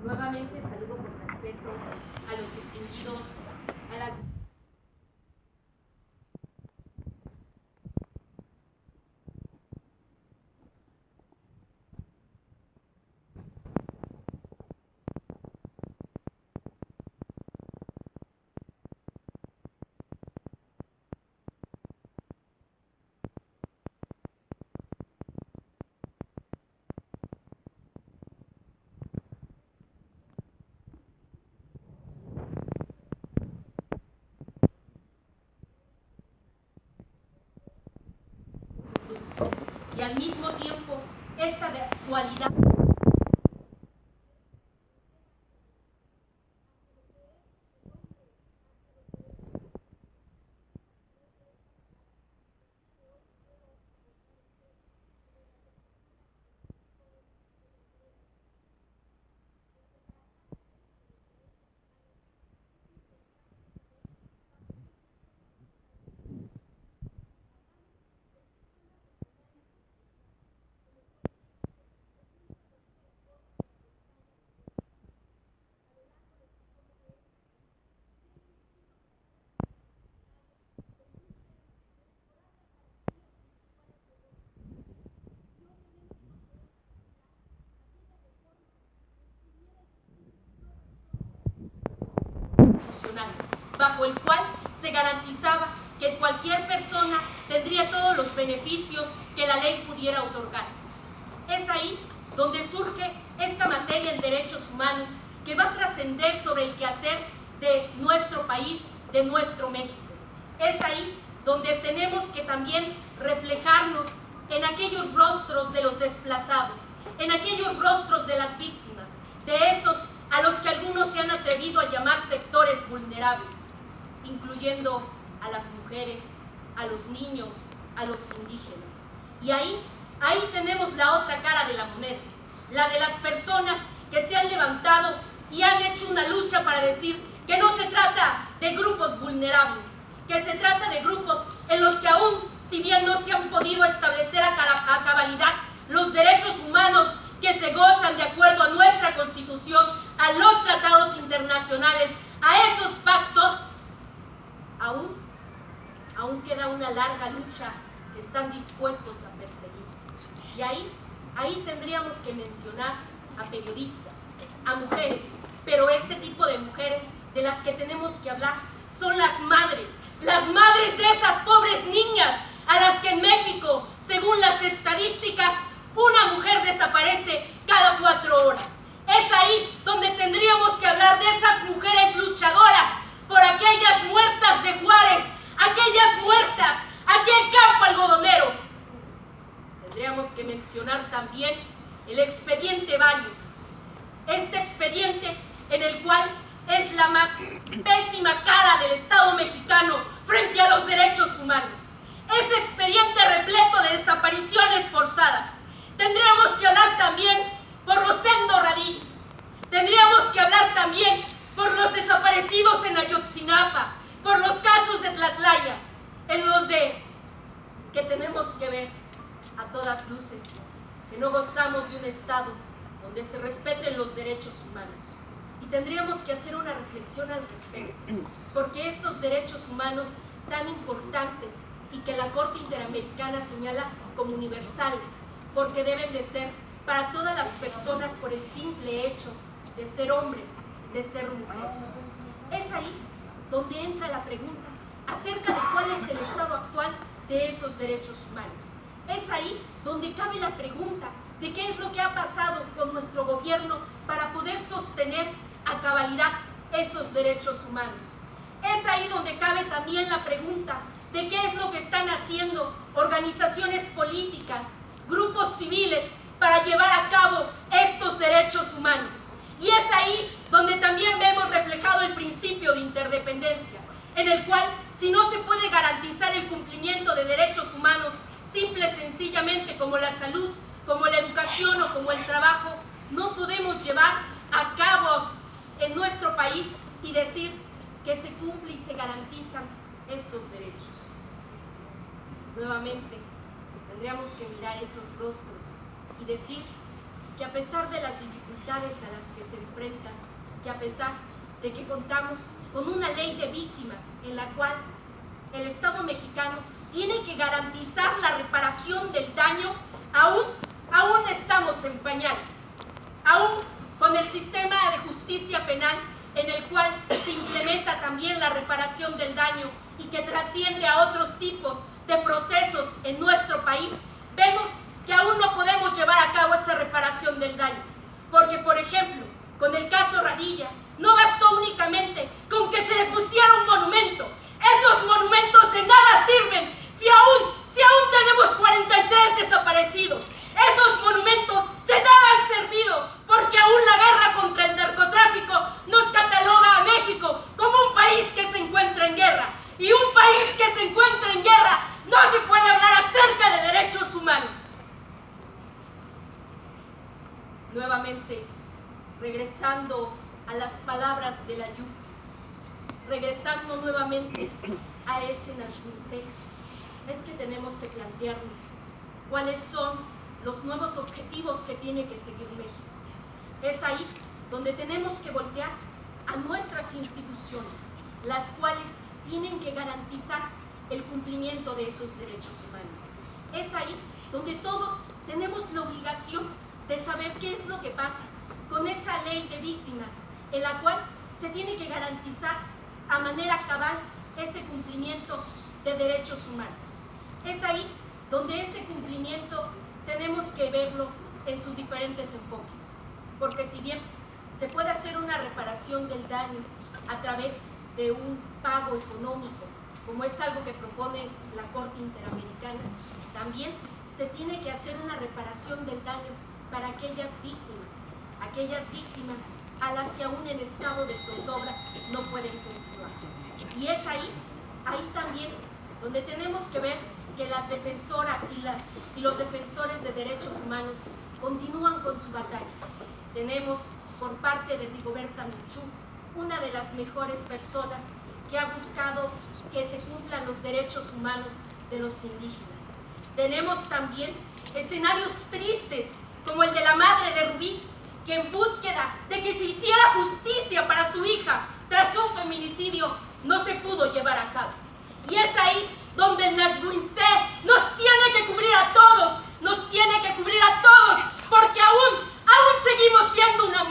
Nuevamente saludo con respeto a los distinguidos, a la... y al mismo tiempo esta dualidad bajo el cual se garantizaba que cualquier persona tendría todos los beneficios que la ley pudiera otorgar. Es ahí donde surge esta materia en derechos humanos que va a trascender sobre el quehacer de nuestro país, de nuestro México. Es ahí donde tenemos que también reflejarnos en aquellos rostros de los desplazados, en aquellos rostros de las víctimas, de esos a los que algunos se han atrevido a llamar sectores vulnerables, incluyendo a las mujeres, a los niños, a los indígenas. Y ahí tenemos la otra cara de la moneda, la de las personas que se han levantado y han hecho una lucha para decir que no se trata de grupos vulnerables, que se trata de grupos en los que aún, si bien no se han podido establecer a cabalidad los derechos humanos que se gozan de acuerdo a nuestra Constitución, a los tratados internacionales, a esos pactos, aún queda una larga lucha que están dispuestos a perseguir. Y ahí tendríamos que mencionar a periodistas, a mujeres, pero este tipo de mujeres de las que tenemos que hablar son las madres de esas pobres niñas a las que en México, según las estadísticas, una mujer desaparece cada 4 horas. Es ahí donde tendríamos que hablar de esas mujeres luchadoras por aquellas muertas de Juárez, aquellas muertas, aquel campo algodonero. Tendríamos que mencionar también el expediente Varios, este expediente en el cual es la más pésima cara del Estado mexicano frente a los derechos humanos. Ese expediente repleto de desapariciones forzadas. Tendríamos que hablar también por Rosendo Radí. Tendríamos que hablar también por los desaparecidos en Ayotzinapa, por los casos de Tlatlaya, en los que tenemos que ver a todas luces que no gozamos de un Estado donde se respeten los derechos humanos. Y tendríamos que hacer una reflexión al respecto, porque estos derechos humanos tan importantes y que la Corte Interamericana señala como universales, porque deben de ser para todas las personas por el simple hecho de ser hombres, de ser mujeres. Es ahí donde entra la pregunta acerca de cuál es el estado actual de esos derechos humanos. Es ahí donde cabe la pregunta de qué es lo que ha pasado con nuestro gobierno para poder sostener a cabalidad esos derechos humanos. Es ahí donde cabe también la pregunta de qué es lo que están haciendo organizaciones políticas, grupos civiles para llevar a cabo estos derechos humanos. Y es ahí donde también vemos reflejado el principio de interdependencia, en el cual si no se puede garantizar el cumplimiento de derechos humanos, simple y sencillamente como la salud, como la educación o como el trabajo, no podemos llevar a cabo en nuestro país y decir que se cumple y se garantizan estos derechos. Nuevamente, tendríamos que mirar esos rostros y decir que a pesar de las dificultades a las que se enfrentan, que a pesar de que contamos con una ley de víctimas en la cual el Estado mexicano tiene que garantizar la reparación del daño, aún estamos en pañales, aún con el sistema de justicia penal en el cual se implementa también la reparación del daño y que trasciende a otros tipos de procesos en nuestro país, vemos que aún no podemos llevar a cabo esa reparación del daño. Porque, por ejemplo, con el caso Radilla, no bastó únicamente con que se le pusiera un monumento. Esos monumentos de nada sirven si aún tenemos 43 desaparecidos. Esos monumentos de nada han servido porque aún la guerra contra el narcotráfico nos cataloga a México como un país que se encuentra en guerra. Y un país que se encuentra en guerra no se puede hablar acerca de derechos humanos. Nuevamente, regresando a las palabras de la Yuc, regresando nuevamente a ese Nashville, es que tenemos que plantearnos cuáles son los nuevos objetivos que tiene que seguir México. Es ahí donde tenemos que voltear a nuestras instituciones, las cuales tienen que garantizar el cumplimiento de esos derechos humanos. Es ahí donde todos tenemos la obligación de saber qué es lo que pasa con esa ley de víctimas, en la cual se tiene que garantizar a manera cabal ese cumplimiento de derechos humanos. Es ahí donde ese cumplimiento tenemos que verlo en sus diferentes enfoques, porque si bien se puede hacer una reparación del daño a través de un pago económico, como es algo que propone la Corte Interamericana, también se tiene que hacer una reparación del daño para aquellas víctimas a las que aún en estado de zozobra no pueden continuar. Y es ahí también donde tenemos que ver que las defensoras y los defensores de derechos humanos continúan con su batalla. Tenemos por parte de Rigoberta Menchú, una de las mejores personas que ha buscado que se cumplan los derechos humanos de los indígenas. Tenemos también escenarios tristes como el de la madre de Rubí, que en búsqueda de que se hiciera justicia para su hija tras un feminicidio no se pudo llevar a cabo. Y es ahí donde el Nashguincé nos tiene que cubrir a todos, porque aún seguimos siendo una